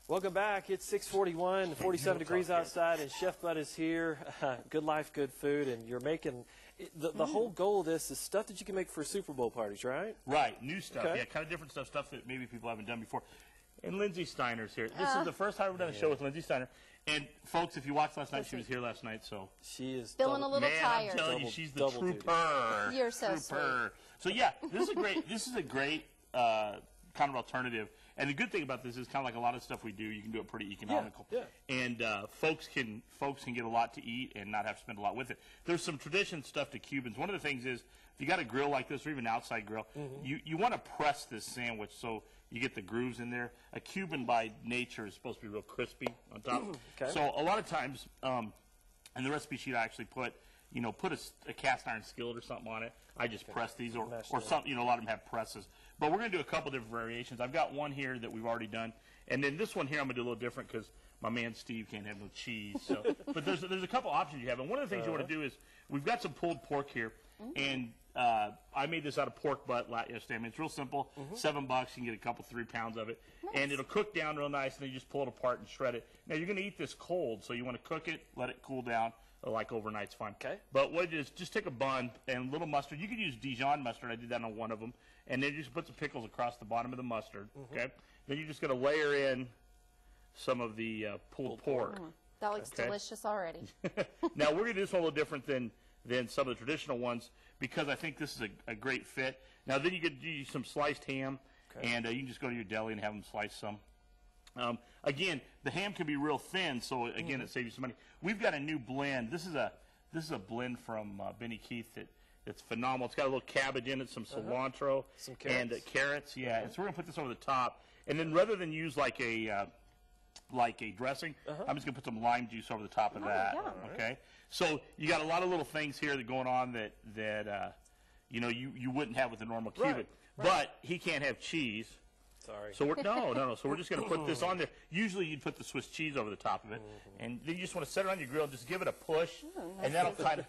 Welcome back. It's 6:41, 47 degrees outside, and Chef Bud is here. Good life, good food, and you're making the whole goal of this is stuff that you can make for Super Bowl parties, right? Right, new stuff. Okay. Yeah, kind of different stuff that maybe people haven't done before. And Lindsay Steiner's here. This is the first time we've done a show with Lindsay Steiner. And folks, if you watched last night, she was here last night. So she is feeling a little tired. I'm telling you, she's the trooper. You're so sweet. So yeah, this is a great kind of alternative. And the good thing about this is kind of like a lot of stuff we do, you can do it pretty economical. Yeah. And folks can get a lot to eat and not have to spend a lot with it. There's some tradition stuff to Cubans. One of the things is, if you got a grill like this or even an outside grill, you want to press this sandwich so you get the grooves in there. A Cuban by nature is supposed to be real crispy on top. Okay. So a lot of times, in the recipe sheet I actually put a cast iron skillet or something on it. I just press these, or something. A lot of them have presses. But we're going to do a couple different variations. I've got one here that we've already done, and then this one here I'm going to do a little different because my man Steve can't have no cheese. So, but there's a couple options you have, and one of the things you want to do is we've got some pulled pork here, and I made this out of pork butt yesterday. I mean, it's real simple. $7, you can get a couple, 3 pounds of it, and it'll cook down real nice, and then you just pull it apart and shred it. Now you're going to eat this cold, so you want to cook it, let it cool down. Like overnight's fine. Okay. But what it is, just take a bun and a little mustard. You could use Dijon mustard. I did that on one of them. And then you just put some pickles across the bottom of the mustard. Okay. Then you're just going to layer in some of the pulled pork. That looks delicious already. Now we're going to do this one a little different than some of the traditional ones because I think this is a great fit. Now then you could do some sliced ham, and you can just go to your deli and have them slice some. Again, the ham can be real thin, so again, it saves you some money. We've got a new blend. This is a blend from Benny Keith that's phenomenal. It's got a little cabbage in it, some cilantro, some carrots. And carrots. Yeah, and so we're gonna put this over the top, and then rather than use like a dressing, I'm just gonna put some lime juice over the top of that. Yeah. Okay, so you got a lot of little things here that going on that you wouldn't have with a normal Cuban, Right. But he can't have cheese. Sorry. So no. So we're just going to put this on there. Usually you'd put the Swiss cheese over the top of it, and then you just want to set it on your grill, just give it a push, and that'll kind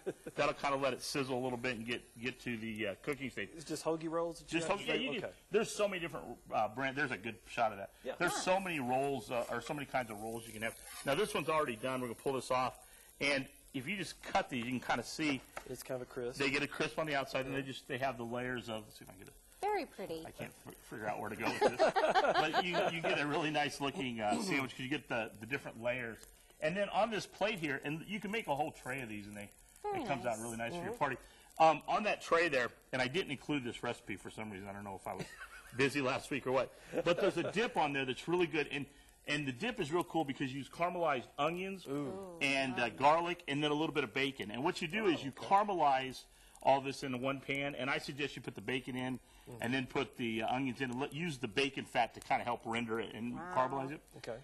of let it sizzle a little bit and get to the cooking stage. It's just hoagie rolls. Just hoagie. Yeah, there's so many different brands. There's a good shot of that. Yeah. There's so many rolls, or so many kinds of rolls you can have. Now this one's already done. We're going to pull this off, and if you just cut these, you can kind of see it's kind of a crisp. They get a crisp on the outside, and they have the layers of. Let's see if I can get it. Very pretty. I can't figure out where to go with this. But you get a really nice looking sandwich because you get the different layers. And then on this plate here, and you can make a whole tray of these, and it comes out really nice for your party. On that tray there, and I didn't include this recipe for some reason. I don't know if I was busy last week or what. But there's a dip on there that's really good. And the dip is real cool because you use caramelized onions and garlic and then a little bit of bacon. And what you do is you caramelize all this into one pan, and I suggest you put the bacon in and then put the onions in and use the bacon fat to kind of help render it and caramelize it. Okay.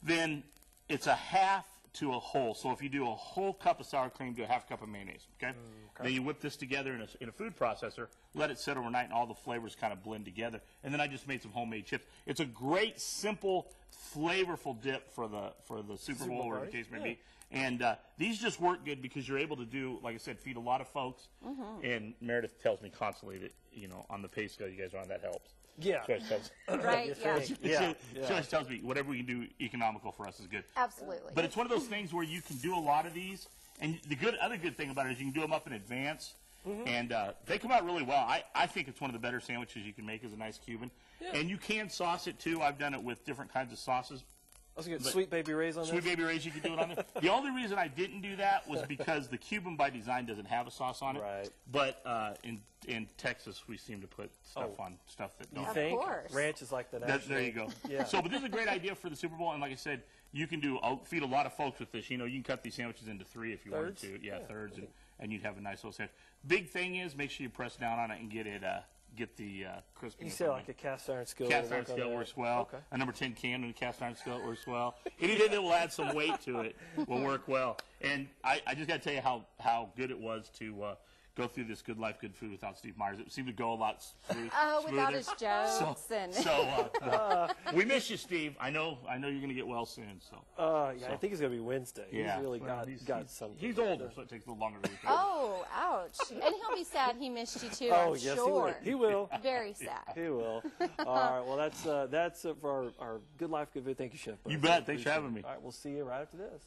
Then it's a half to a whole. So if you do a whole cup of sour cream to a half cup of mayonnaise, okay? Then you whip this together in a food processor, let it sit overnight, and all the flavors kind of blend together. And then I just made some homemade chips. It's a great, simple, flavorful dip for the Super Bowl or the case may be. And these just work good because you're able to do, like I said, feed a lot of folks. And Meredith tells me constantly that, on the pay scale you guys are on, that helps. Yeah. Right, yeah. She always tells me whatever we can do economical for us is good. Absolutely. But it's one of those things where you can do a lot of these. And the other good thing about it is you can do them up in advance. And they come out really well. I think it's one of the better sandwiches you can make as a nice Cuban. Yeah. And you can sauce it, too. I've done it with different kinds of sauces. I was going to get Sweet Baby Ray's on there. Sweet Baby Ray's, you can do it on there. The only reason I didn't do that was because the Cuban by design doesn't have a sauce on it. Right. But in Texas, we seem to put stuff on stuff that don't. You think? Of course. Ranch is like the national. There you go. Yeah. So, but this is a great idea for the Super Bowl, and like I said, you can feed a lot of folks with this. You can cut these sandwiches into 3 if you wanted to. Yeah, thirds, and you'd have a nice little sandwich. Big thing is, make sure you press down on it and get the crispiness. You say like a cast iron skillet. Cast iron skillet works well. Okay. A number 10 can in a cast iron skillet works well. Anything that will add some weight to it will work well. And I just got to tell you how good it was to go through this Good Life, Good Food without Steve Myers. It seemed to go a lot smoother. Without his jokes We miss you, Steve. I know you're going to get well soon. I think it's going to be Wednesday. Yeah. He's really got something. He's older, so it takes a little longer to recover. Oh, ouch. And he'll be sad he missed you too, Oh, I'm yes, sure. he will. Very sad. He will. All right, well, that's it for our Good Life, Good Food. Thank you, Chef. You bet. Thanks for having me. All right, we'll see you right after this.